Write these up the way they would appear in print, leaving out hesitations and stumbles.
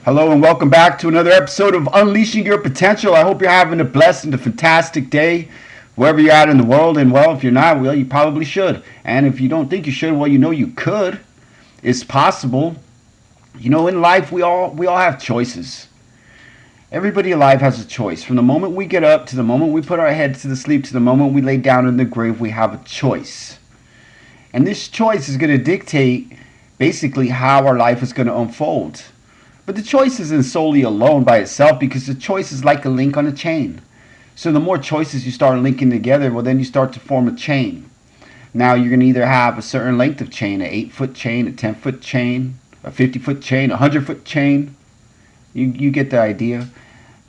Hello and welcome back to another episode of Unleashing Your Potential. I hope you're having a blessed and a fantastic day wherever you're at in the world. And well, if you're not, well, you probably should. And if you don't think you should, well, you know you could. It's possible. You know, in life, we all have choices. Everybody alive has a choice. From the moment we get up to the moment we put our heads to the sleep to the moment we lay down in the grave, we have a choice. And this choice is going to dictate basically how our life is going to unfold. But the choice isn't solely alone by itself, because the choice is like a link on a chain. So the more choices you start linking together, well, then you start to form a chain. Now you're going to either have a certain length of chain, an 8-foot chain, a 10-foot chain, a 50-foot chain, a 100-foot chain. You get the idea.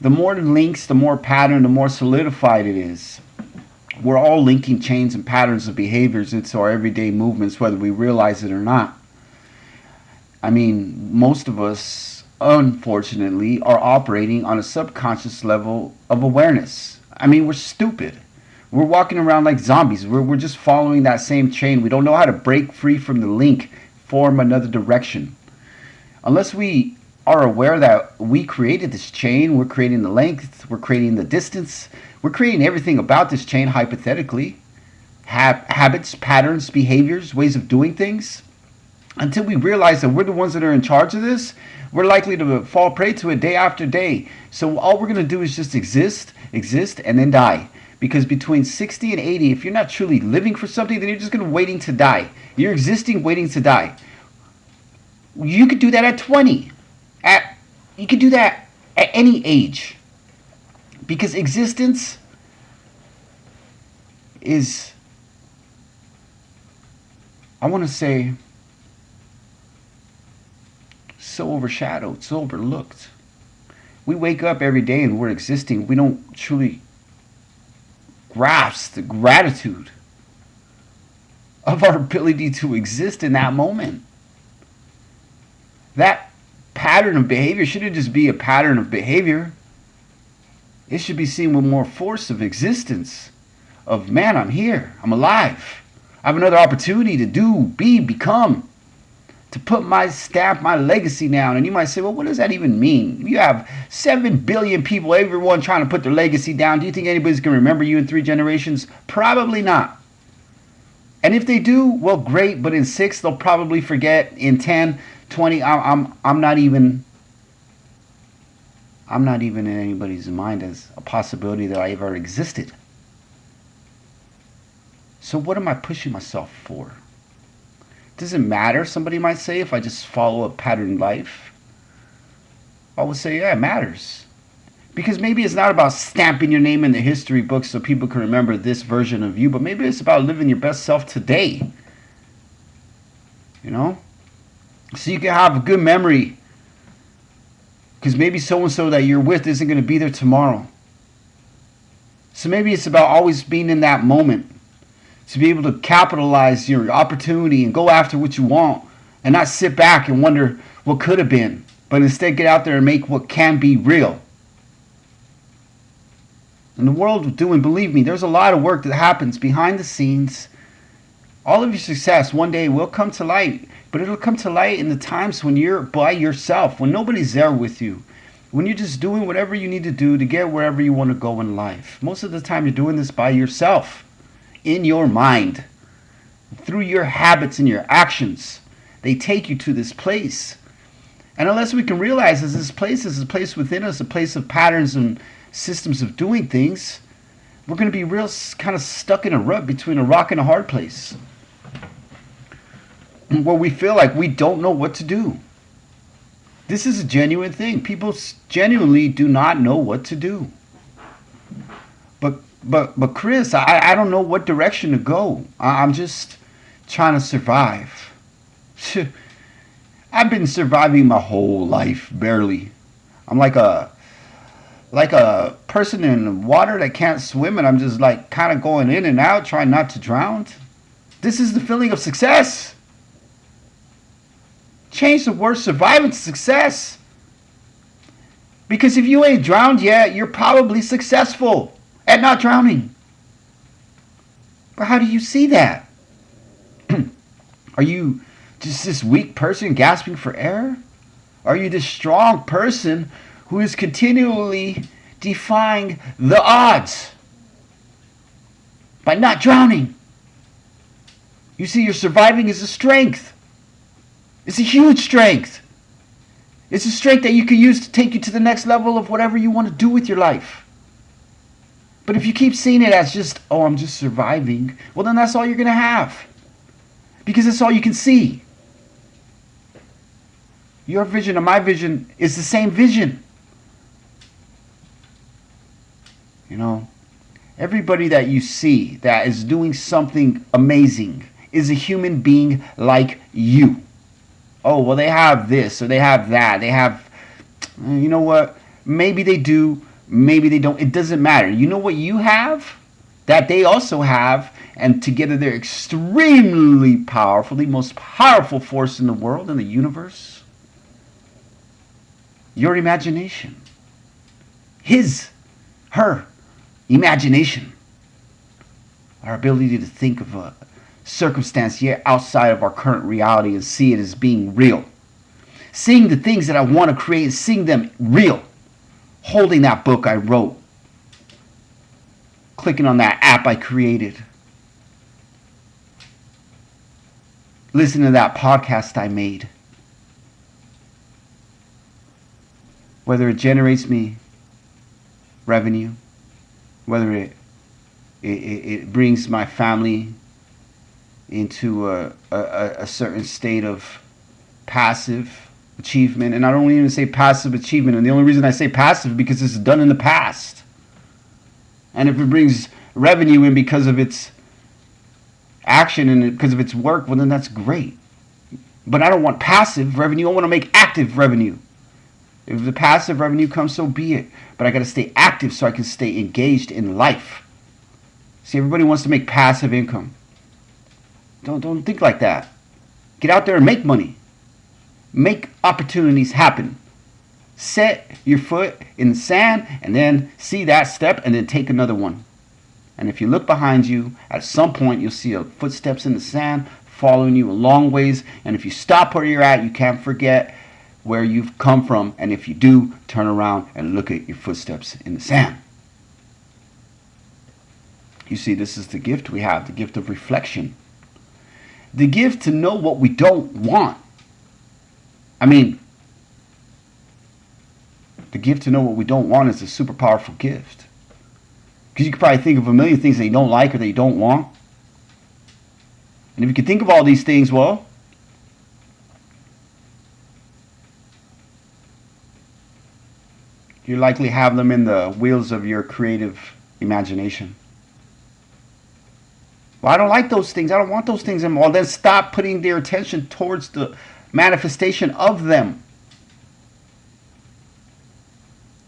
The more links, the more pattern, the more solidified it is. We're all linking chains and patterns of behaviors into our everyday movements, whether we realize it or not. I mean, most of us, unfortunately, are operating on a subconscious level of awareness. I mean, we're stupid. We're walking around like zombies. We're just following that same chain. We don't know how to break free from the link, form another direction. Unless we are aware that we created this chain, we're creating the length, we're creating the distance, we're creating everything about this chain hypothetically. Habits, patterns, behaviors, ways of doing things. Until we realize that we're the ones that are in charge of this, we're likely to fall prey to it day after day. So all we're going to do is just exist, and then die. Because between 60 and 80, if you're not truly living for something, then you're just going to waiting to die. You're existing, waiting to die. You could do that at 20. You could do that at any age. Because existence is, I want to say, so overshadowed, so overlooked. We wake up every day and we're existing. We don't truly grasp the gratitude of our ability to exist in that moment. That pattern of behavior shouldn't just be a pattern of behavior. It should be seen with more force of existence. Of, man, I'm here. I'm alive. I have another opportunity to do, be, become. To put my stamp, my legacy down. And you might say, well, what does that even mean? You have 7 billion people, everyone trying to put their legacy down. Do you think anybody's going to remember you in 3 generations? Probably not. And if they do, well, great. But in 6, they'll probably forget. In 10, 20, I'm not even in anybody's mind as a possibility that I ever existed. So what am I pushing myself for? Does it matter, somebody might say, if I just follow a pattern life? I would say, yeah, it matters. Because maybe it's not about stamping your name in the history books so people can remember this version of you, but maybe it's about living your best self today. You know? So you can have a good memory. Because maybe so-and-so that you're with isn't going to be there tomorrow. So maybe it's about always being in that moment. To be able to capitalize your opportunity and go after what you want. And not sit back and wonder what could have been. But instead get out there and make what can be real. In the world of doing, believe me, there's a lot of work that happens behind the scenes. All of your success one day will come to light. But it'll come to light in the times when you're by yourself. When nobody's there with you. When you're just doing whatever you need to do to get wherever you want to go in life. Most of the time you're doing this by yourself. In your mind. Through your habits and your actions. They take you to this place. And unless we can realize that this place is a place within us. A place of patterns and systems of doing things. We're going to be real kind of stuck in a rut between a rock and a hard place. Where we feel like we don't know what to do. This is a genuine thing. People genuinely do not know what to do. But Chris, I don't know what direction to go. I'm just trying to survive. I've been surviving my whole life, barely. I'm like a person in water that can't swim, and I'm just like kind of going in and out, trying not to drown. This is the feeling of success. Change the word surviving to success. Because if you ain't drowned yet, you're probably successful at not drowning. But how do you see that? Are you just this weak person gasping for air? Are you this strong person who is continually defying the odds by not drowning? You see, your surviving is a strength. It's a huge strength. It's a strength that you can use to take you to the next level of whatever you want to do with your life. But if you keep seeing it as just, oh, I'm just surviving, well, then that's all you're going to have. Because that's all you can see. Your vision and my vision is the same vision. You know, everybody that you see that is doing something amazing is a human being like you. Oh, well, they have this or they have that. They have, you know what? Maybe they do, maybe they don't. It doesn't matter. You know what you have that they also have, and together they're extremely powerful, the most powerful force in the world, in the universe. Your imagination. Her imagination. Our ability to think of a circumstance yet outside of our current reality and see it as being real. Seeing the things that I want to create and seeing them real. Holding that book I wrote. Clicking on that app I created. Listening to that podcast I made. Whether it generates me revenue, whether it brings my family into a certain state of passive achievement. And I don't even say passive achievement. And the only reason I say passive is because it's done in the past. And if it brings revenue in because of its action and because of its work, well, then that's great. But I don't want passive revenue. I want to make active revenue. If the passive revenue comes, so be it. But I got to stay active so I can stay engaged in life. See, everybody wants to make passive income. Don't think like that. Get out there and make money. Make opportunities happen. Set your foot in the sand and then see that step and then take another one. And if you look behind you, at some point you'll see footsteps in the sand following you a long ways. And if you stop where you're at, you can't forget where you've come from. And if you do, turn around and look at your footsteps in the sand. You see, this is the gift we have, the gift of reflection. The gift to know what we don't want. I mean, the gift to know what we don't want is a super powerful gift. Because you could probably think of a million things that you don't like or that you don't want. And if you can think of all these things, well, you likely have them in the wheels of your creative imagination. Well, I don't like those things. I don't want those things anymore. Well, then stop putting their attention towards the manifestation of them.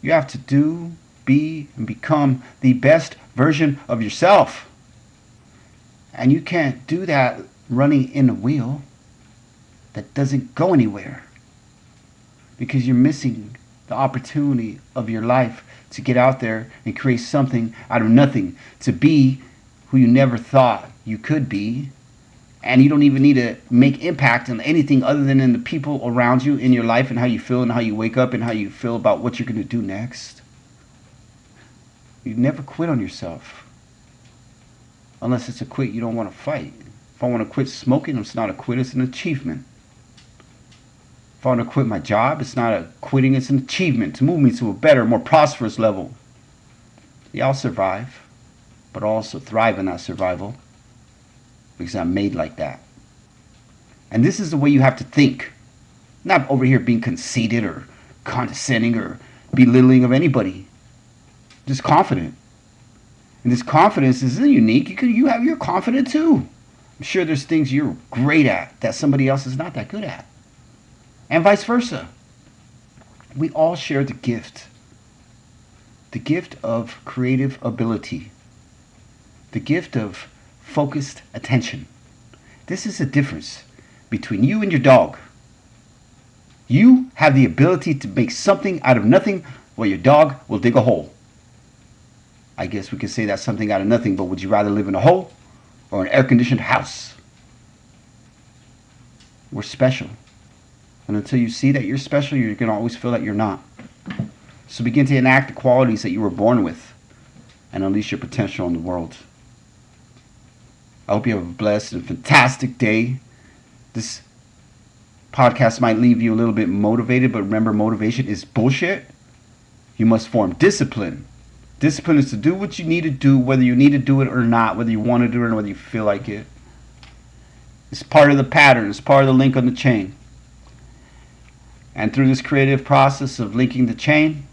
You have to do, be, and become the best version of yourself. And you can't do that running in a wheel that doesn't go anywhere. Because you're missing the opportunity of your life to get out there and create something out of nothing. To be who you never thought you could be. And you don't even need to make impact on anything other than in the people around you, in your life, and how you feel and how you wake up and how you feel about what you're going to do next. You never quit on yourself. Unless it's a quit you don't want to fight. If I want to quit smoking, it's not a quit, it's an achievement. If I want to quit my job, it's not a quitting, it's an achievement to move me to a better, more prosperous level. Yeah, I'll survive, but I'll also thrive in that survival. Because I'm made like that. And this is the way you have to think. Not over here being conceited or condescending or belittling of anybody. Just confident. And this confidence isn't unique. You're confident too. I'm sure there's things you're great at that somebody else is not that good at. And vice versa. We all share the gift. The gift of creative ability. The gift of focused attention. This is the difference between you and your dog. You have the ability to make something out of nothing, while your dog will dig a hole. I guess we could say that's something out of nothing, but would you rather live in a hole or an air-conditioned house? We're special. And until you see that you're special, you're going to always feel that you're not. So begin to enact the qualities that you were born with and unleash your potential in the world. I hope you have a blessed and fantastic day. This podcast might leave you a little bit motivated, but remember, motivation is bullshit. You must form discipline. Discipline is to do what you need to do, whether you need to do it or not, whether you want to do it or whether you feel like it. It's part of the pattern. It's part of the link on the chain. And through this creative process of linking the chain,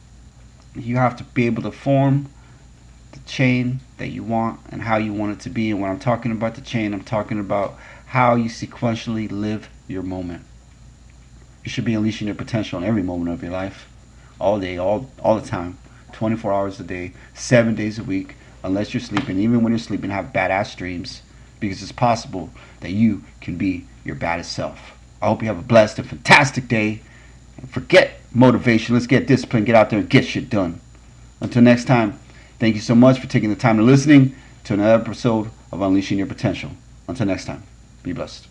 you have to be able to form the chain that you want and how you want it to be. And when I'm talking about the chain, I'm talking about how you sequentially live your moment. You should be unleashing your potential in every moment of your life, all day, all the time, 24 hours a day, 7 days a week, unless you're sleeping. Even when you're sleeping, have badass dreams, because it's possible that you can be your baddest self. I hope you have a blessed and fantastic day. And forget motivation. Let's get discipline. Get out there and get shit done. Until next time, thank you so much for taking the time to listening to another episode of Unleashing Your Potential. Until next time, be blessed.